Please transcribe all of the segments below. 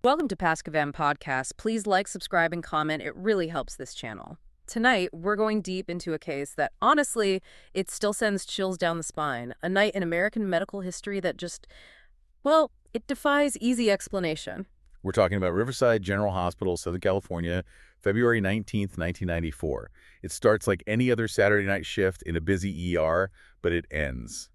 Welcome to Paskvan Podcasts. Please like, subscribe, and comment. It really helps this channel. Tonight, we're going deep into a case that, honestly, it still sends chills down the spine. A night in American medical history that just, well, it defies easy explanation. We're talking about Riverside General Hospital, Southern California, February 19th, 1994. It starts like any other Saturday night shift in a busy ER, but it ends.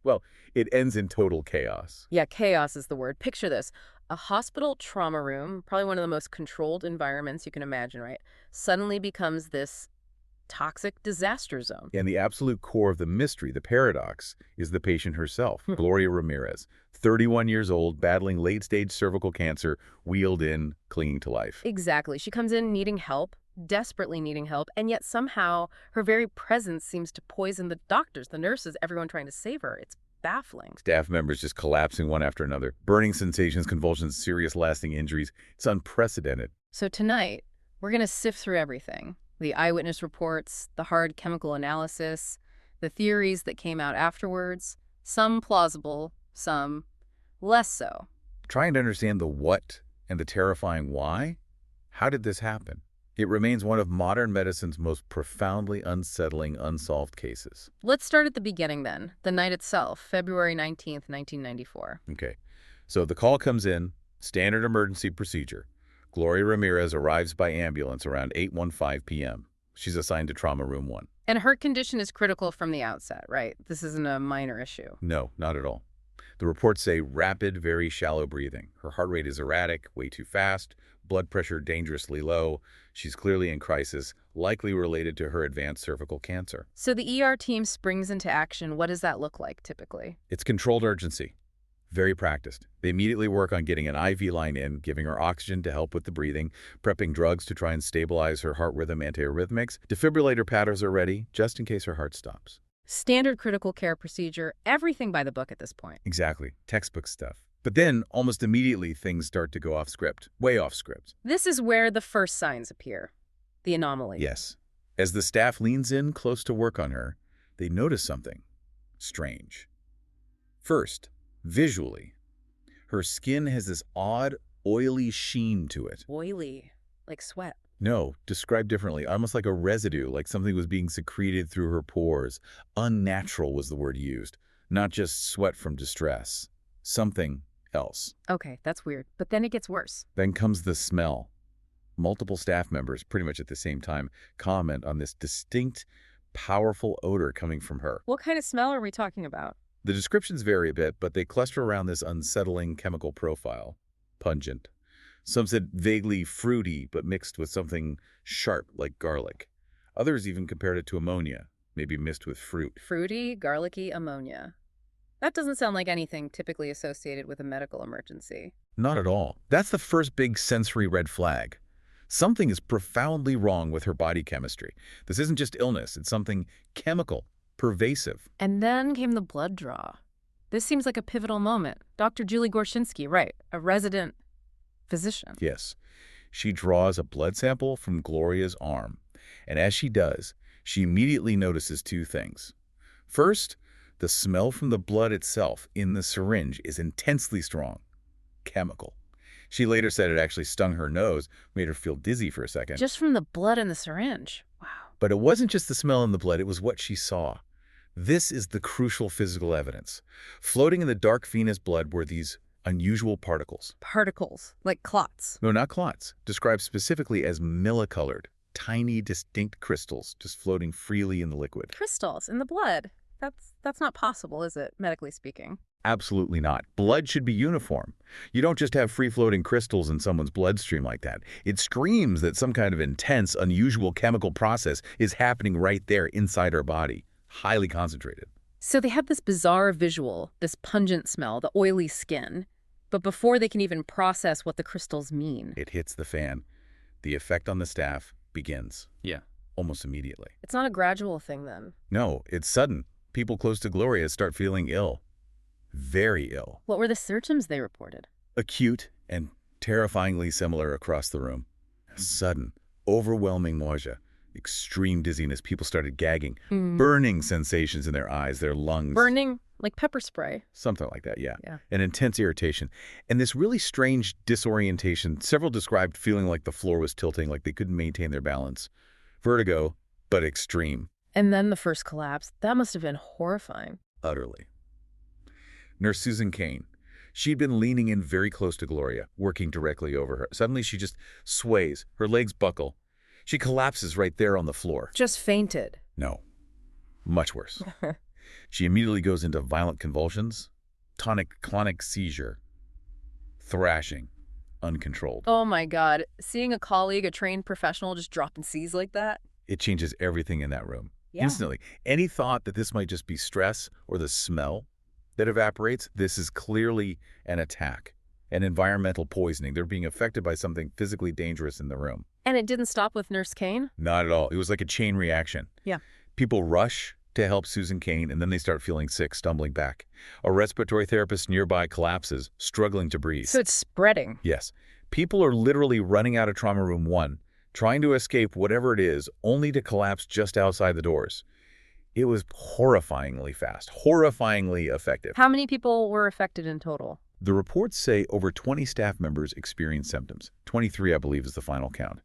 Well, it ends in total chaos. Yeah, chaos is the word. Picture this. A hospital trauma room, probably one of the most controlled environments you can imagine, right? Suddenly becomes this toxic disaster zone. And the absolute core of the mystery, the paradox, is the patient herself, Gloria Ramirez, 31 years old, battling late-stage cervical cancer, wheeled in, clinging to life. Exactly. She comes in needing help, desperately needing help, and yet somehow her very presence seems to poison the doctors, the nurses, everyone trying to save her. It's baffling. Staff members just collapsing one after another, burning sensations, convulsions, serious lasting injuries. It's unprecedented. So tonight, we're going to sift through everything. The eyewitness reports, the hard chemical analysis, the theories that came out afterwards, some plausible, some less so. Trying to understand the what and the terrifying why? How did this happen? It remains one of modern medicine's most profoundly unsettling, unsolved cases. Let's start at the beginning then, the night itself, February 19th, 1994. Okay, so the call comes in, standard emergency procedure. Gloria Ramirez arrives by ambulance around 8:15 p.m. She's assigned to Trauma Room 1. And her condition is critical from the outset, right? This isn't a minor issue. No, not at all. The reports say rapid, very shallow breathing. Her heart rate is erratic, way too fast, blood pressure dangerously low. She's clearly in crisis, likely related to her advanced cervical cancer. So the ER team springs into action. What does that look like, typically? It's controlled urgency. Very practiced. They immediately work on getting an IV line in, giving her oxygen to help with the breathing, prepping drugs to try and stabilize her heart rhythm, antiarrhythmics. Defibrillator patterns are ready, just in case her heart stops. Standard critical care procedure, everything by the book at this point. Exactly. Textbook stuff. But then, almost immediately, things start to go off script. Way off script. This is where the first signs appear. The anomaly. Yes. As the staff leans in close to work on her, they notice something strange. First, visually, her skin has this odd, oily sheen to it. Oily, like sweat. No, described differently, almost like a residue, like something was being secreted through her pores. Unnatural was the word used, not just sweat from distress. Something else. Okay, that's weird. But then it gets worse. Then comes the smell. Multiple staff members, pretty much at the same time, comment on this distinct, powerful odor coming from her. What kind of smell are we talking about? The descriptions vary a bit, but they cluster around this unsettling chemical profile. Pungent. Some said vaguely fruity, but mixed with something sharp like garlic. Others even compared it to ammonia, maybe mixed with fruit. Fruity, garlicky ammonia. That doesn't sound like anything typically associated with a medical emergency. Not at all. That's the first big sensory red flag. Something is profoundly wrong with her body chemistry. This isn't just illness, it's something chemical, pervasive. And then came the blood draw. This seems like a pivotal moment. Dr. Julie Gorshinsky, right, a resident physician. Yes. She draws a blood sample from Gloria's arm. And as she does, she immediately notices two things. First, the smell from the blood itself in the syringe is intensely strong. Chemical. She later said it actually stung her nose, made her feel dizzy for a second. Just from the blood in the syringe. Wow. But it wasn't just the smell in the blood, it was what she saw. This is the crucial physical evidence. Floating in the dark venous blood were these unusual particles. Particles, like clots. No, not clots. Described specifically as millicolored, tiny, distinct crystals just floating freely in the liquid. Crystals in the blood. That's not possible, is it, medically speaking? Absolutely not. Blood should be uniform. You don't just have free-floating crystals in someone's bloodstream like that. It screams that some kind of intense, unusual chemical process is happening right there inside our body, highly concentrated. So they have this bizarre visual, this pungent smell, the oily skin, but before they can even process what the crystals mean. It hits the fan. The effect on the staff begins. Yeah, almost immediately. It's not a gradual thing then. No, it's sudden. People close to Gloria start feeling ill. Very ill. What were the symptoms they reported? Acute and terrifyingly similar across the room. Sudden, overwhelming nausea, Extreme dizziness. People started gagging. Mm. Burning sensations in their eyes, their lungs. Burning? Like pepper spray? Something like that, yeah. Yeah. And intense irritation. And this really strange disorientation. Several described feeling like the floor was tilting, like they couldn't maintain their balance. Vertigo, but extreme. And then the first collapse. That must have been horrifying. Utterly. Nurse Susan Kane. She'd been leaning in very close to Gloria, working directly over her. Suddenly she just sways. Her legs buckle. She collapses right there on the floor. Just fainted. No. Much worse. She immediately goes into violent convulsions, tonic-clonic seizure, thrashing, uncontrolled. Oh my God. Seeing a colleague, a trained professional, just drop and seize like that? It changes everything in that room. Yeah. Instantly. Any thought that this might just be stress or the smell that evaporates, this is clearly an attack, an environmental poisoning. They're being affected by something physically dangerous in the room. And it didn't stop with Nurse Kane? Not at all. It was like a chain reaction. Yeah. People rush to help Susan Kane, and then they start feeling sick, stumbling back. A respiratory therapist nearby collapses, struggling to breathe. So it's spreading. Yes. People are literally running out of Trauma Room 1, trying to escape whatever it is, only to collapse just outside the doors. It was horrifyingly fast, horrifyingly effective. How many people were affected in total? The reports say over 20 staff members experienced symptoms. 23, I believe, is the final count.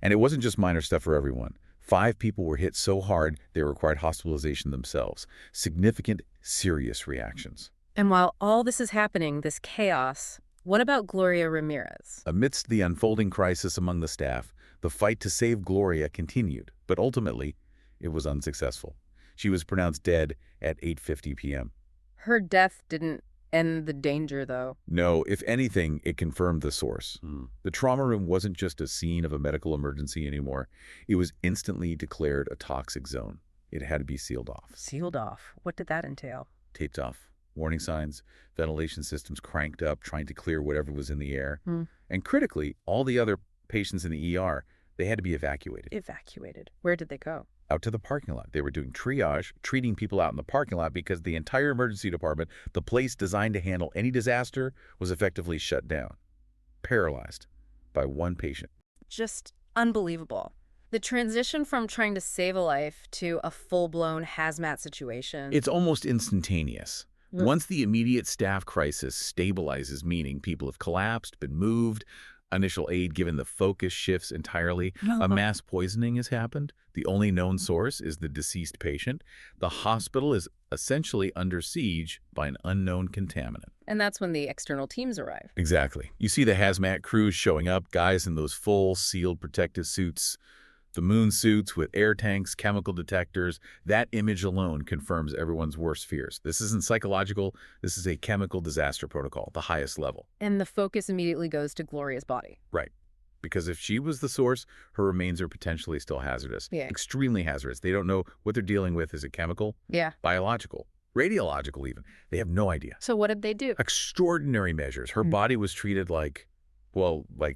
And it wasn't just minor stuff for everyone. 5 people were hit so hard they required hospitalization themselves. Significant, serious reactions. And while all this is happening, this chaos, what about Gloria Ramirez? Amidst the unfolding crisis among the staff, the fight to save Gloria continued, but ultimately, it was unsuccessful. She was pronounced dead at 8:50 p.m. Her death didn't end the danger, though. No, if anything, it confirmed the source. The trauma room wasn't just a scene of a medical emergency anymore. It was instantly declared a toxic zone. It had to be sealed off. Sealed off. What did that entail? Taped off. Warning signs, ventilation systems cranked up, trying to clear whatever was in the air. And critically, all the other patients in the ER, they had to be evacuated. Evacuated. Where did they go? Out to the parking lot. They were doing triage, treating people out in the parking lot because the entire emergency department, the place designed to handle any disaster, was effectively shut down, paralyzed by one patient. Just unbelievable. The transition from trying to save a life to a full-blown HazMat situation. It's almost instantaneous. Once the immediate staff crisis stabilizes, meaning people have collapsed, been moved, initial aid given, the focus shifts entirely, a mass poisoning has happened. The only known source is the deceased patient. The hospital is essentially under siege by an unknown contaminant. And that's when the external teams arrive. Exactly. You see the HazMat crews showing up, guys in those full sealed protective suits, the moon suits with air tanks, chemical detectors. That image alone confirms everyone's worst fears. This isn't psychological. This is a chemical disaster protocol, the highest level. And the focus immediately goes to Gloria's body. Right. Because if she was the source, her remains are potentially still hazardous. Yeah. Extremely hazardous. They don't know what they're dealing with. Is it chemical? Yeah. Biological? Radiological even? They have no idea. So what did they do? Extraordinary measures. Her body was treated like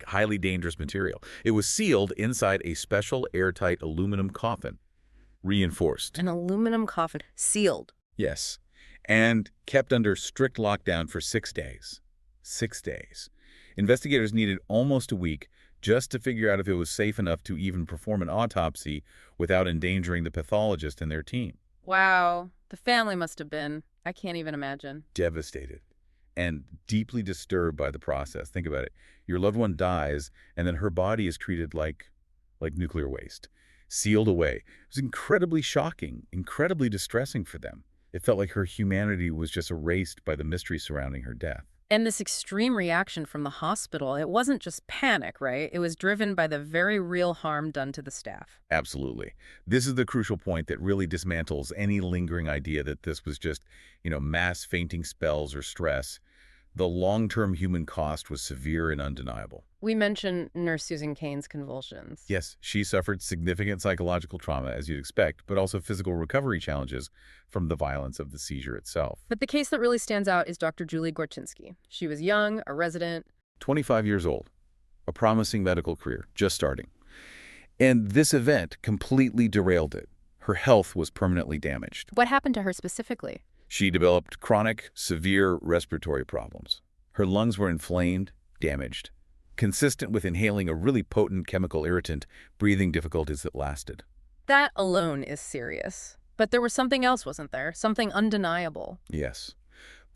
highly dangerous material. It was sealed inside a special airtight aluminum coffin, reinforced. An aluminum coffin, sealed. Yes, and kept under strict lockdown for 6 days. 6 days. Investigators needed almost a week just to figure out if it was safe enough to even perform an autopsy without endangering the pathologist and their team. Wow. The family must have been, I can't even imagine. Devastated and deeply disturbed by the process. Think about it. Your loved one dies, and then her body is treated like nuclear waste, sealed away. It was incredibly shocking, incredibly distressing for them. It felt like her humanity was just erased by the mystery surrounding her death. And this extreme reaction from the hospital, it wasn't just panic, right? It was driven by the very real harm done to the staff. Absolutely. This is the crucial point that really dismantles any lingering idea that this was just, mass fainting spells or stress. The long-term human cost was severe and undeniable. We mentioned Nurse Susan Kane's convulsions. Yes, she suffered significant psychological trauma, as you'd expect, but also physical recovery challenges from the violence of the seizure itself. But the case that really stands out is Dr. Julie Gorczynski. She was young, a resident. 25 years old, a promising medical career, just starting. And this event completely derailed it. Her health was permanently damaged. What happened to her specifically? She developed chronic, severe respiratory problems. Her lungs were inflamed, damaged. Consistent with inhaling a really potent chemical irritant, breathing difficulties that lasted. That alone is serious. But there was something else, wasn't there? Something undeniable. Yes.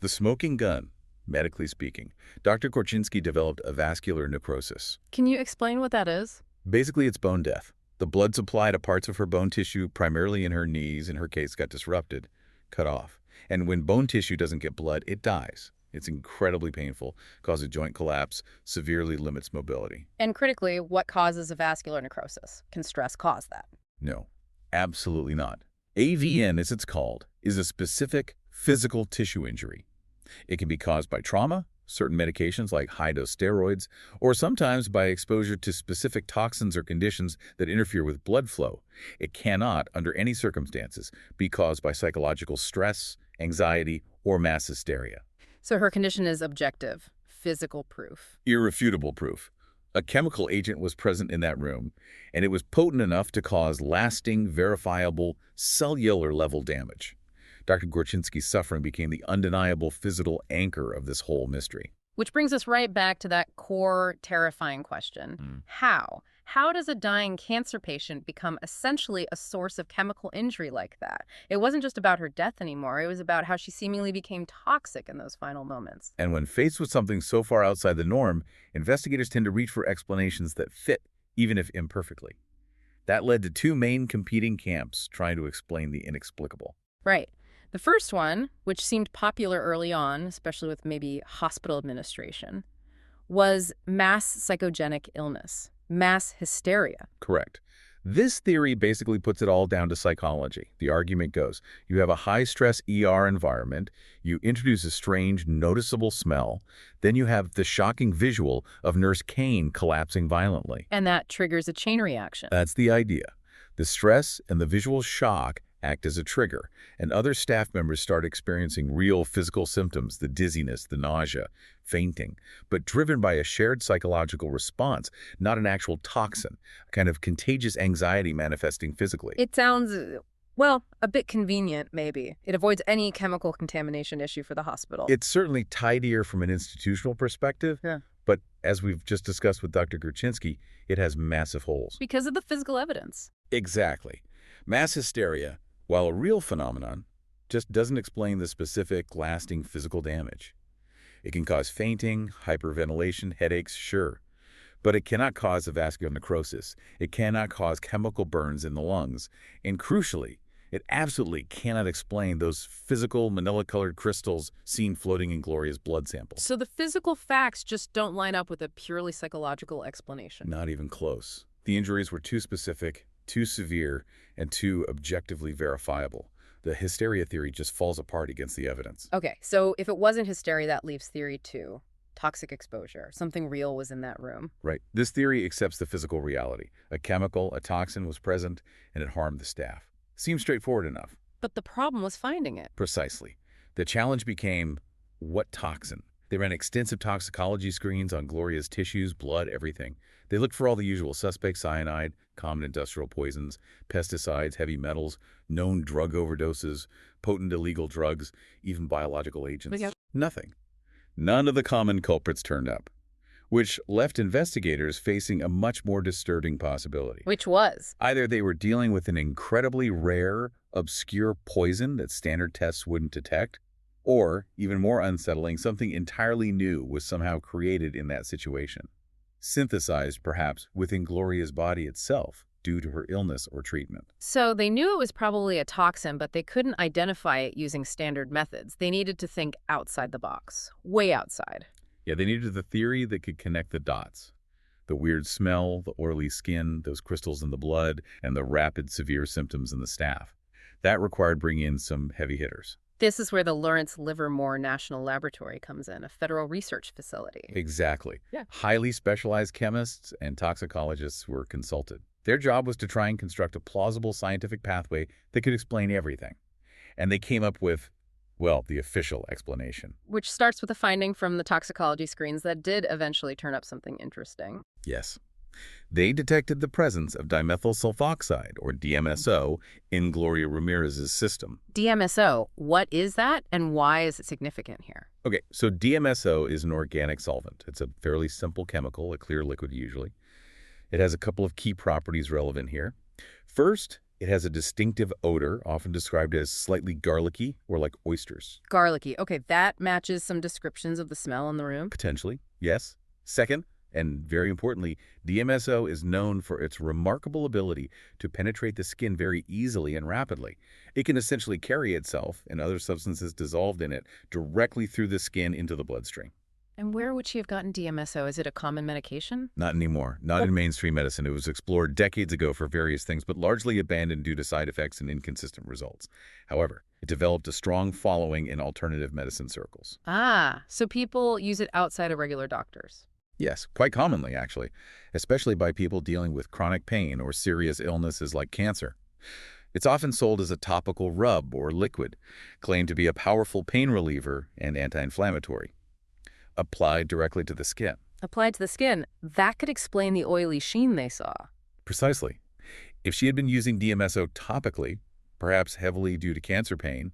The smoking gun, medically speaking. Dr. Korchinski developed a vascular necrosis. Can you explain what that is? Basically, it's bone death. The blood supply to parts of her bone tissue, primarily in her knees, in her case, got disrupted, cut off. And when bone tissue doesn't get blood, it dies. It's incredibly painful, causes joint collapse, severely limits mobility. And critically, what causes a vascular necrosis? Can stress cause that? No, absolutely not. AVN, as it's called, is a specific physical tissue injury. It can be caused by trauma, certain medications like high-dose steroids, or sometimes by exposure to specific toxins or conditions that interfere with blood flow. It cannot, under any circumstances, be caused by psychological stress, anxiety, or mass hysteria. So her condition is objective, physical proof. Irrefutable proof. A chemical agent was present in that room, and it was potent enough to cause lasting, verifiable, cellular-level damage. Dr. Korchinski's suffering became the undeniable physical anchor of this whole mystery. Which brings us right back to that core, terrifying question. How? How does a dying cancer patient become essentially a source of chemical injury like that? It wasn't just about her death anymore. It was about how she seemingly became toxic in those final moments. And when faced with something so far outside the norm, investigators tend to reach for explanations that fit, even if imperfectly. That led to two main competing camps trying to explain the inexplicable. Right. The first one, which seemed popular early on, especially with maybe hospital administration, was mass psychogenic illness, mass hysteria. Correct. This theory basically puts it all down to psychology. The argument goes, you have a high-stress ER environment, you introduce a strange, noticeable smell, then you have the shocking visual of Nurse Kane collapsing violently. And that triggers a chain reaction. That's the idea. The stress and the visual shock act as a trigger, and other staff members start experiencing real physical symptoms, the dizziness, the nausea, fainting, but driven by a shared psychological response, not an actual toxin, a kind of contagious anxiety manifesting physically. It sounds, well, a bit convenient, maybe. It avoids any chemical contamination issue for the hospital. It's certainly tidier from an institutional perspective, but as we've just discussed with Dr. Korchinski, it has massive holes. Because of the physical evidence. Exactly. Mass hysteria, while a real phenomenon, just doesn't explain the specific, lasting physical damage. It can cause fainting, hyperventilation, headaches, sure, but it cannot cause a vascular necrosis. It cannot cause chemical burns in the lungs, and crucially, it absolutely cannot explain those physical manila-colored crystals seen floating in Gloria's blood sample. So the physical facts just don't line up with a purely psychological explanation. Not even close. The injuries were too specific, too severe, and too objectively verifiable. The hysteria theory just falls apart against the evidence. Okay, so if it wasn't hysteria, that leaves theory 2. Toxic exposure. Something real was in that room. Right. This theory accepts the physical reality. A chemical, a toxin was present, and it harmed the staff. Seems straightforward enough. But the problem was finding it. Precisely. The challenge became, what toxin? They ran extensive toxicology screens on Gloria's tissues, blood, everything. They looked for all the usual suspects: cyanide, common industrial poisons, pesticides, heavy metals, known drug overdoses, potent illegal drugs, even biological agents. Nothing. None of the common culprits turned up, which left investigators facing a much more disturbing possibility. Which was? Either they were dealing with an incredibly rare, obscure poison that standard tests wouldn't detect, or, even more unsettling, something entirely new was somehow created in that situation. Synthesized, perhaps, within Gloria's body itself due to her illness or treatment. So they knew it was probably a toxin, but they couldn't identify it using standard methods. They needed to think outside the box, way outside. Yeah, they needed the theory that could connect the dots. The weird smell, the oily skin, those crystals in the blood, and the rapid, severe symptoms in the staff. That required bringing in some heavy hitters. This is where the Lawrence Livermore National Laboratory comes in, a federal research facility. Exactly. Yeah. Highly specialized chemists and toxicologists were consulted. Their job was to try and construct a plausible scientific pathway that could explain everything. And they came up with, well, the official explanation. Which starts with a finding from the toxicology screens that did eventually turn up something interesting. Yes. They detected the presence of dimethyl sulfoxide, or DMSO, in Gloria Ramirez's system. DMSO, what is that and why is it significant here? Okay, so DMSO is an organic solvent. It's a fairly simple chemical, a clear liquid usually. It has a couple of key properties relevant here. First, It has a distinctive odor, often described as slightly garlicky or like oysters. Garlicky. Okay, that matches some descriptions of the smell in the room. Potentially, yes. Second, and very importantly, DMSO is known for its remarkable ability to penetrate the skin very easily and rapidly. It can essentially carry itself and other substances dissolved in it directly through the skin into the bloodstream. And where would she have gotten DMSO? Is it a common medication? Not anymore. Not in mainstream medicine. It was explored decades ago for various things, but largely abandoned due to side effects and inconsistent results. However, it developed a strong following in alternative medicine circles. Ah, so people use it outside of regular doctors. Yes, quite commonly, actually, especially by people dealing with chronic pain or serious illnesses like cancer. It's often sold as a topical rub or liquid, claimed to be a powerful pain reliever and anti-inflammatory, applied directly to the skin. Applied to the skin, that could explain the oily sheen they saw. Precisely. If she had been using DMSO topically, perhaps heavily due to cancer pain,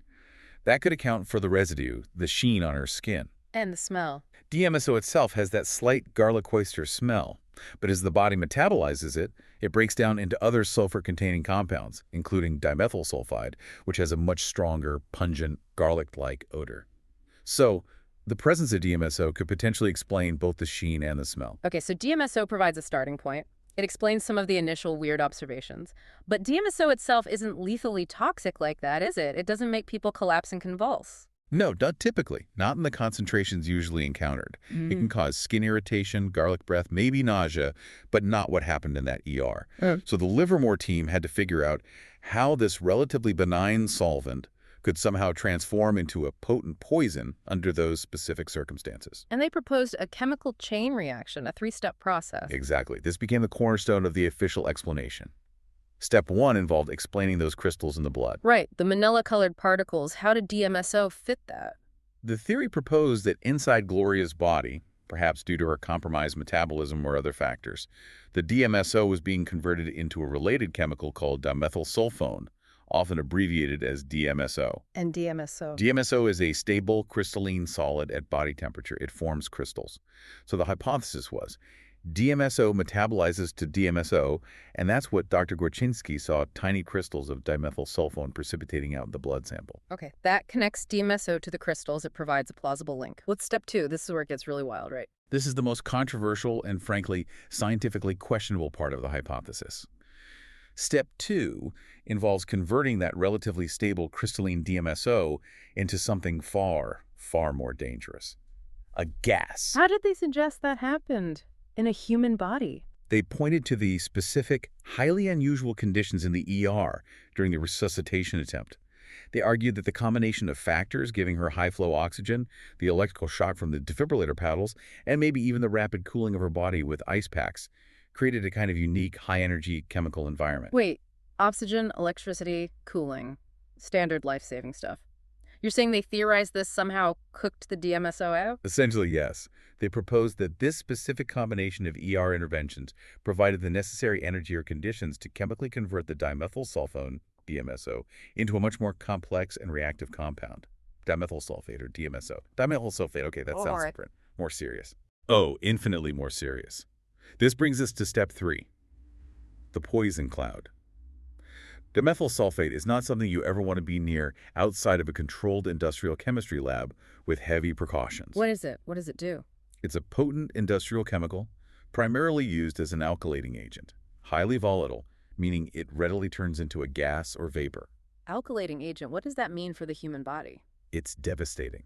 that could account for the residue, the sheen on her skin. And the smell. DMSO itself has that slight garlic oyster smell, but as the body metabolizes it, it breaks down into other sulfur-containing compounds, including dimethyl sulfide, which has a much stronger, pungent, garlic-like odor. So, the presence of DMSO could potentially explain both the sheen and the smell. Okay, so DMSO provides a starting point. It explains some of the initial weird observations. But DMSO itself isn't lethally toxic like that, is it? It doesn't make people collapse and convulse. No, not typically. Not in the concentrations usually encountered. It can cause skin irritation, garlic breath, maybe nausea, but not what happened in that ER. So the Livermore team had to figure out how this relatively benign solvent could somehow transform into a potent poison under those specific circumstances. And they proposed a chemical chain reaction, a three-step process. Exactly. This became the cornerstone of the official explanation. Step 1 involved explaining those crystals in the blood. Right, the manila-colored particles. How did DMSO fit that? The theory proposed that inside Gloria's body, perhaps due to her compromised metabolism or other factors, the DMSO was being converted into a related chemical called dimethylsulfone, often abbreviated as DMSO. And DMSO. DMSO is a stable crystalline solid at body temperature. It forms crystals. So the hypothesis was DMSO metabolizes to DMSO, and that's what Dr. Gorczynski saw tiny crystals of dimethylsulfone precipitating out in the blood sample. Okay, that connects DMSO to the crystals. It provides a plausible link. What's step 2? This is where it gets really wild, right? This is the most controversial and, frankly, scientifically questionable part of the hypothesis. Step 2 involves converting that relatively stable crystalline DMSO into something far, far more dangerous. A gas. How did they suggest that happened in a human body? They pointed to the specific, highly unusual conditions in the ER during the resuscitation attempt. They argued that the combination of factors giving her high-flow oxygen, the electrical shock from the defibrillator paddles, and maybe even the rapid cooling of her body with ice packs created a kind of unique, high-energy chemical environment. Wait, oxygen, electricity, cooling. Standard life-saving stuff. You're saying they theorized this somehow cooked the DMSO out? Essentially, yes. They proposed that this specific combination of ER interventions provided the necessary energy or conditions to chemically convert the dimethylsulfone, DMSO, into a much more complex and reactive compound. Dimethyl sulfate, or DMSO. Dimethyl sulfate, okay, that sounds different. More serious. Oh, infinitely more serious. This brings us to step 3, the poison cloud. Dimethyl sulfate is not something you ever want to be near outside of a controlled industrial chemistry lab with heavy precautions. What is it? What does it do? It's a potent industrial chemical, primarily used as an alkylating agent, highly volatile, meaning it readily turns into a gas or vapor. Alkylating agent, what does that mean for the human body? It's devastating.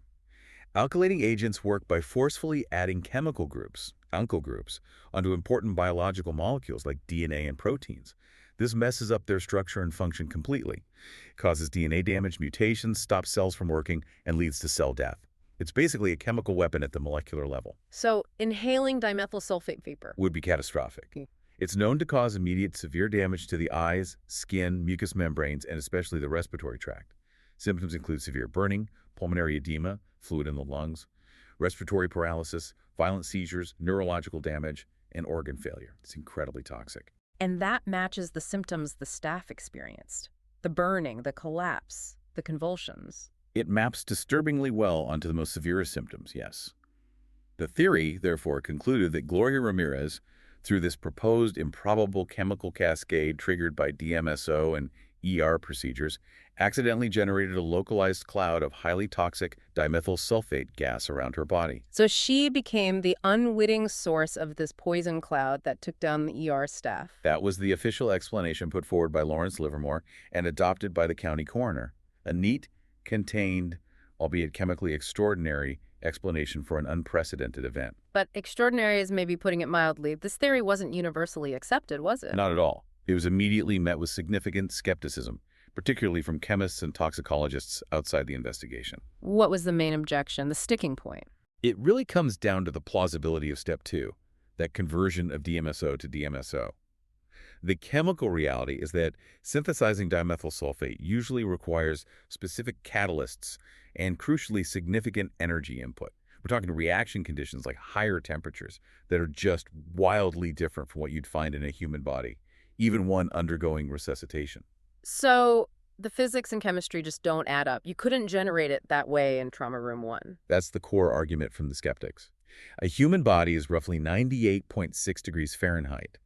Alkylating agents work by forcefully adding chemical groups, uncle groups, onto important biological molecules like DNA and proteins. This messes up their structure and function completely. It causes DNA damage, mutations, stops cells from working, and leads to cell death. It's basically a chemical weapon at the molecular level. So, inhaling dimethyl sulfate vapor would be catastrophic. It's known to cause immediate severe damage to the eyes, skin, mucous membranes, and especially the respiratory tract. Symptoms include severe burning, pulmonary edema, fluid in the lungs, respiratory paralysis, violent seizures, neurological damage, and organ failure. It's incredibly toxic. And that matches the symptoms the staff experienced. The burning, the collapse, the convulsions. It maps disturbingly well onto the most severe symptoms, yes. The theory, therefore, concluded that Gloria Ramirez, through this proposed improbable chemical cascade triggered by DMSO and ER procedures, accidentally generated a localized cloud of highly toxic dimethyl sulfate gas around her body. So she became the unwitting source of this poison cloud that took down the ER staff. That was the official explanation put forward by Lawrence Livermore and adopted by the county coroner. A neat, contained, albeit chemically extraordinary, explanation for an unprecedented event. But extraordinary is maybe putting it mildly. This theory wasn't universally accepted, was it? Not at all. It was immediately met with significant skepticism, particularly from chemists and toxicologists outside the investigation. What was the main objection, the sticking point? It really comes down to the plausibility of step 2, that conversion of DMSO to DMSO. The chemical reality is that synthesizing dimethyl sulfate usually requires specific catalysts and, crucially, significant energy input. We're talking reaction conditions like higher temperatures that are just wildly different from what you'd find in a human body, even one undergoing resuscitation. So the physics and chemistry just don't add up. You couldn't generate it that way in Trauma Room 1. That's the core argument from the skeptics. A human body is roughly 98.6 degrees Fahrenheit.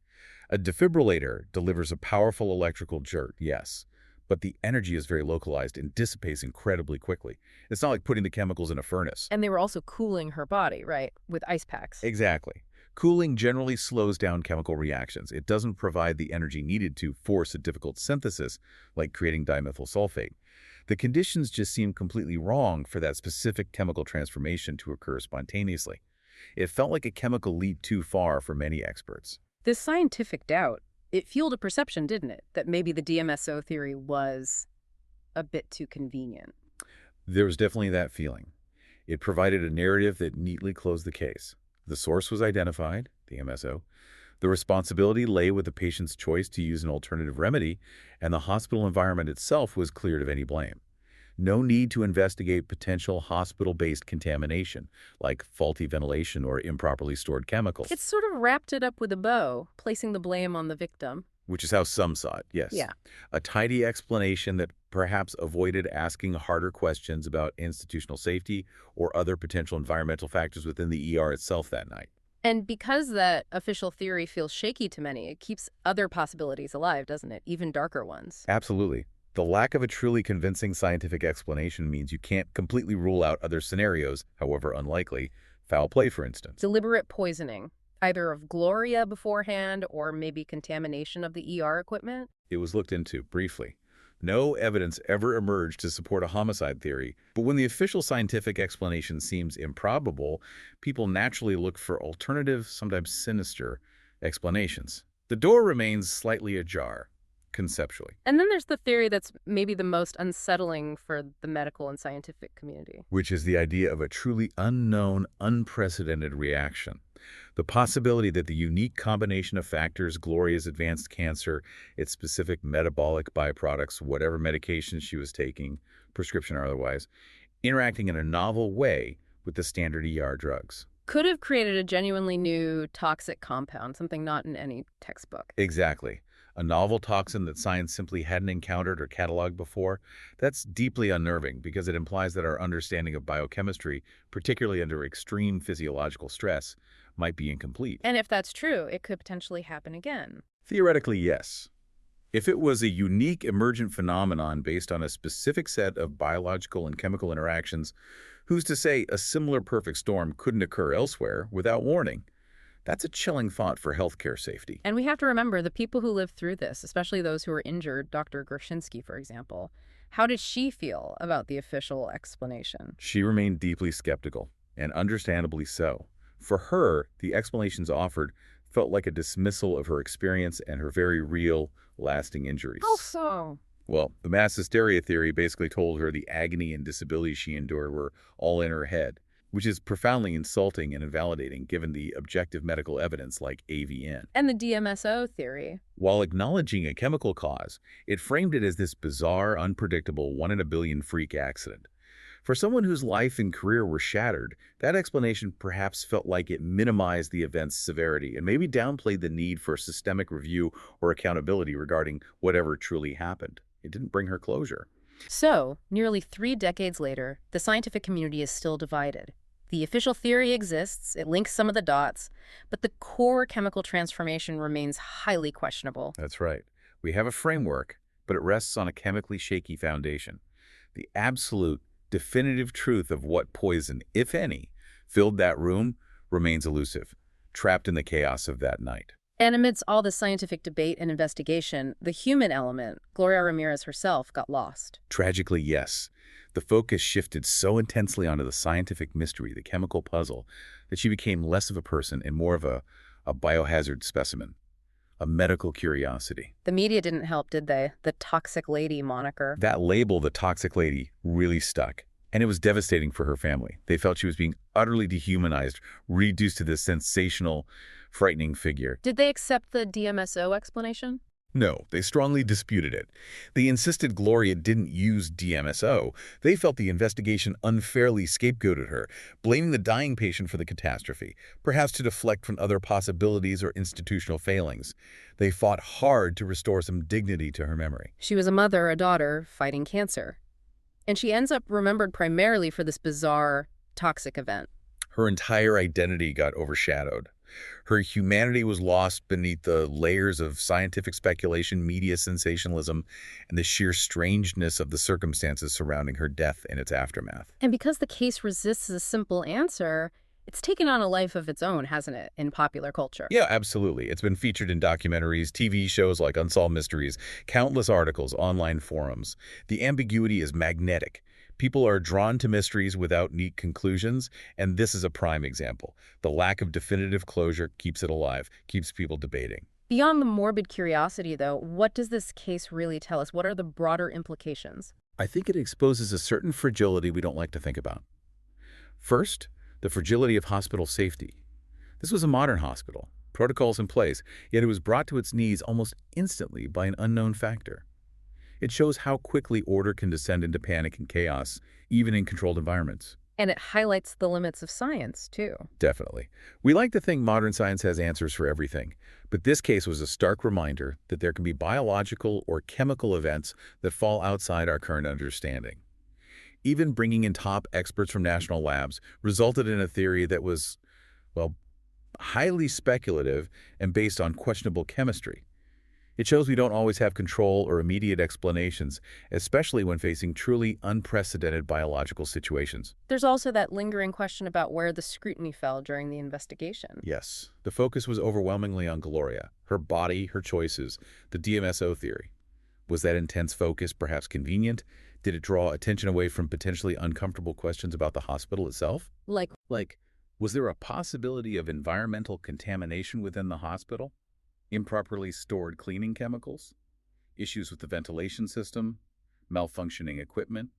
A defibrillator delivers a powerful electrical jerk, yes, but the energy is very localized and dissipates incredibly quickly. It's not like putting the chemicals in a furnace. And they were also cooling her body, right, with ice packs. Exactly. Cooling generally slows down chemical reactions. It doesn't provide the energy needed to force a difficult synthesis, like creating dimethyl sulfate. The conditions just seem completely wrong for that specific chemical transformation to occur spontaneously. It felt like a chemical leap too far for many experts. This scientific doubt, it fueled a perception, didn't it, that maybe the DMSO theory was a bit too convenient. There was definitely that feeling. It provided a narrative that neatly closed the case. The source was identified, the MSO. The responsibility lay with the patient's choice to use an alternative remedy, and the hospital environment itself was cleared of any blame. No need to investigate potential hospital-based contamination, like faulty ventilation or improperly stored chemicals. It sort of wrapped it up with a bow, placing the blame on the victim. Which is how some saw it, yes. Yeah. A tidy explanation that perhaps avoided asking harder questions about institutional safety or other potential environmental factors within the ER itself that night. And because that official theory feels shaky to many, it keeps other possibilities alive, doesn't it? Even darker ones. Absolutely. The lack of a truly convincing scientific explanation means you can't completely rule out other scenarios, however unlikely. Foul play, for instance. Deliberate poisoning, either of Gloria beforehand or maybe contamination of the ER equipment. It was looked into briefly. No evidence ever emerged to support a homicide theory, but when the official scientific explanation seems improbable, people naturally look for alternative, sometimes sinister, explanations. The door remains slightly ajar, conceptually. And then there's the theory that's maybe the most unsettling for the medical and scientific community. Which is the idea of a truly unknown, unprecedented reaction. The possibility that the unique combination of factors, Gloria's advanced cancer, its specific metabolic byproducts, whatever medications she was taking, prescription or otherwise, interacting in a novel way with the standard ER drugs. Could have created a genuinely new toxic compound, something not in any textbook. Exactly. A novel toxin that science simply hadn't encountered or cataloged before, that's deeply unnerving because it implies that our understanding of biochemistry, particularly under extreme physiological stress, might be incomplete. And if that's true, it could potentially happen again. Theoretically, yes. If it was a unique emergent phenomenon based on a specific set of biological and chemical interactions, who's to say a similar perfect storm couldn't occur elsewhere without warning? That's a chilling thought for healthcare safety. And we have to remember the people who lived through this, especially those who were injured, Dr. Gershinsky, for example. How did she feel about the official explanation? She remained deeply skeptical, and understandably so. For her, the explanations offered felt like a dismissal of her experience and her very real, lasting injuries. How so? Well, the mass hysteria theory basically told her the agony and disability she endured were all in her head, which is profoundly insulting and invalidating given the objective medical evidence like AVN. And the DMSO theory. While acknowledging a chemical cause, it framed it as this bizarre, unpredictable, one-in-a-billion freak accident. For someone whose life and career were shattered, that explanation perhaps felt like it minimized the event's severity and maybe downplayed the need for systemic review or accountability regarding whatever truly happened. It didn't bring her closure. So, nearly 3 decades later, the scientific community is still divided. The official theory exists, it links some of the dots, but the core chemical transformation remains highly questionable. That's right. We have a framework, but it rests on a chemically shaky foundation. The absolute, definitive truth of what poison, if any, filled that room remains elusive, trapped in the chaos of that night. And amidst all the scientific debate and investigation, the human element, Gloria Ramirez herself, got lost. Tragically, yes. The focus shifted so intensely onto the scientific mystery, the chemical puzzle, that she became less of a person and more of a biohazard specimen, a medical curiosity. The media didn't help, did they? The toxic lady moniker. That label, the toxic lady, really stuck. And it was devastating for her family. They felt she was being utterly dehumanized, reduced to this sensational, frightening figure. Did they accept the DMSO explanation? No, they strongly disputed it. They insisted Gloria didn't use DMSO. They felt the investigation unfairly scapegoated her, blaming the dying patient for the catastrophe, perhaps to deflect from other possibilities or institutional failings. They fought hard to restore some dignity to her memory. She was a mother, a daughter, fighting cancer. And she ends up remembered primarily for this bizarre, toxic event. Her entire identity got overshadowed. Her humanity was lost beneath the layers of scientific speculation, media sensationalism, and the sheer strangeness of the circumstances surrounding her death and its aftermath. And because the case resists a simple answer, it's taken on a life of its own, hasn't it, in popular culture? Yeah, absolutely. It's been featured in documentaries, TV shows like Unsolved Mysteries, countless articles, online forums. The ambiguity is magnetic. People are drawn to mysteries without neat conclusions, and this is a prime example. The lack of definitive closure keeps it alive, keeps people debating. Beyond the morbid curiosity, though, what does this case really tell us? What are the broader implications? I think it exposes a certain fragility we don't like to think about. First, the fragility of hospital safety. This was a modern hospital, protocols in place, yet it was brought to its knees almost instantly by an unknown factor. It shows how quickly order can descend into panic and chaos, even in controlled environments. And it highlights the limits of science, too. Definitely. We like to think modern science has answers for everything, but this case was a stark reminder that there can be biological or chemical events that fall outside our current understanding. Even bringing in top experts from national labs resulted in a theory that was, well, highly speculative and based on questionable chemistry. It shows we don't always have control or immediate explanations, especially when facing truly unprecedented biological situations. There's also that lingering question about where the scrutiny fell during the investigation. Yes, the focus was overwhelmingly on Gloria, her body, her choices, the DMSO theory. Was that intense focus perhaps convenient? Did it draw attention away from potentially uncomfortable questions about the hospital itself? Like, Was there a possibility of environmental contamination within the hospital? Improperly stored cleaning chemicals? Issues with the ventilation system? Malfunctioning equipment?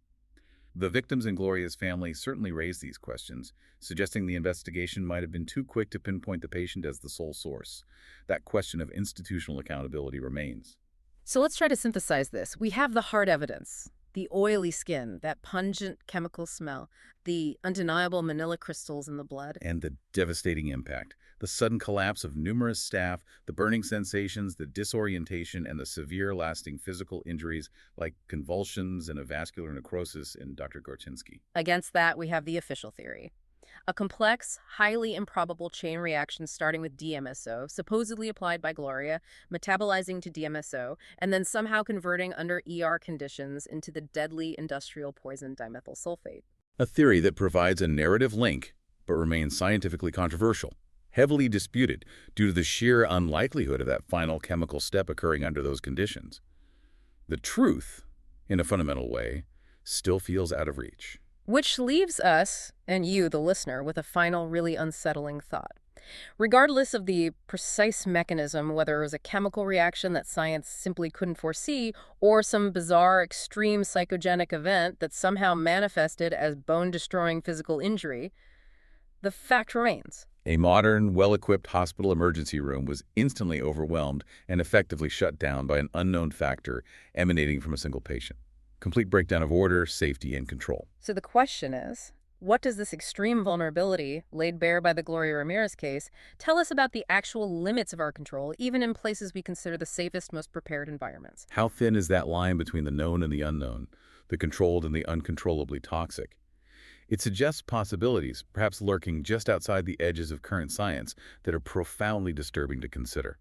The victims and Gloria's family certainly raised these questions, suggesting the investigation might have been too quick to pinpoint the patient as the sole source. That question of institutional accountability remains. so let's try to synthesize this. We have the hard evidence, the oily skin, that pungent chemical smell, the undeniable manila crystals in the blood. And the devastating impact. The sudden collapse of numerous staff, the burning sensations, the disorientation, and the severe lasting physical injuries like convulsions and a vascular necrosis in Dr. Gorczynski. Against that, we have the official theory. A complex, highly improbable chain reaction starting with DMSO, supposedly applied by Gloria, metabolizing to DMSO, and then somehow converting under ER conditions into the deadly industrial poison dimethyl sulfate. A theory that provides a narrative link, but remains scientifically controversial, heavily disputed due to the sheer unlikelihood of that final chemical step occurring under those conditions. The truth, in a fundamental way, still feels out of reach. Which leaves us, and you, the listener, with a final, really unsettling thought. Regardless of the precise mechanism, whether it was a chemical reaction that science simply couldn't foresee, or some bizarre, extreme psychogenic event that somehow manifested as bone-destroying physical injury, the fact remains. A modern, well-equipped hospital emergency room was instantly overwhelmed and effectively shut down by an unknown factor emanating from a single patient. Complete breakdown of order, safety, and control. So the question is, what does this extreme vulnerability, laid bare by the Gloria Ramirez case, tell us about the actual limits of our control, even in places we consider the safest, most prepared environments? How thin is that line between the known and the unknown, the controlled and the uncontrollably toxic? It suggests possibilities, perhaps lurking just outside the edges of current science, that are profoundly disturbing to consider.